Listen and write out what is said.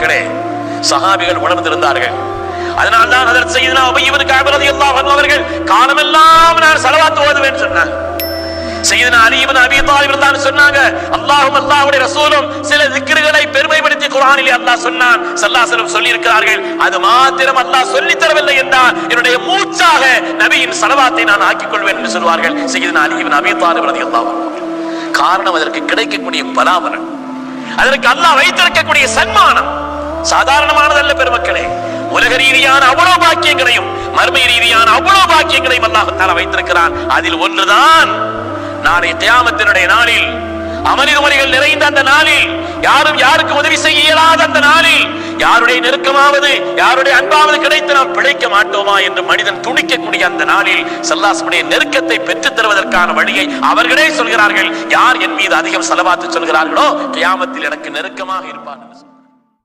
பெருமக்களே, சஹாபிகள் உணர்ந்திருந்தார்கள். அதனால்தான் ஹஜ்ரத் சய்யிதுனா உபய் இப்னு கஅப் ரலியல்லாஹு அன்ஹு அவர்கள் காலமெல்லாம் நான் ஸலவாத் ஓதுவேன் சொன்னாங்க. சய்யிதுனா அலி இப்னு அபீ தாலிப் தான் சொன்னாங்க, அல்லாஹ்வும் அல்லாஹ்வுடைய ரசூலும் சில திக்ருகளை பெருமைப்படுத்தி குர்ஆனிலே அல்லாஹ் சொன்னான், ஸல்லல்லாஹு அலைஹி வஸல்லம் சொல்லி இருக்கிறார்கள். அது மாத்திரம் அல்லாஹ் சொல்லி தரவில்லை என்றால் என்னுடைய மூச்சாக நபியின் ஸலவாத்தை நான் ஆக்கிக் கொள்வேன் என்று சொல்வார்கள் சய்யிதுனா அலி இப்னு அபீ தாலிப் ரலியல்லாஹு அன்ஹு. காரணம் அதற்கு கிடைக்கக்கூடிய பலாபலன், அதற்கு அல்லாஹ் வைத்திருக்கக்கூடிய சன்மானம் சாதாரணமானதல்ல பெருமக்களே. உலக ரீதியான அவ்வளவு பாக்கியங்களையும் மர்ம ரீதியான அவ்வளவு பாக்கியங்களையும் அல்லாஹ் தஆலா வைத்திருக்கிறான். அதில் ஒன்றுதான் நாளை கியாமத்தினுடைய நாளில், அமளிதுமறிகள் நிறைந்த அந்த நாளில், யாரும் யாருக்கு உதவி செய்ய இயலாத அந்த நாளில், யாருடைய நெருக்கமாவது யாருடைய அன்பாவது கிடைத்து நாம் பிழைக்க மாட்டோமா என்று மனிதன் துணிக்கக்கூடிய அந்த நாளில் ஸல்லல்லாஹு நெருக்கத்தை பெற்றுத் தருவதற்கான வழியை அவர்களே சொல்கிறார்கள். யார் என் மீது அதிகம் ஸலவாத் சொல்கிறார்களோ கியாமத்தில் எனக்கு நெருக்கமாக இருப்பார்கள்.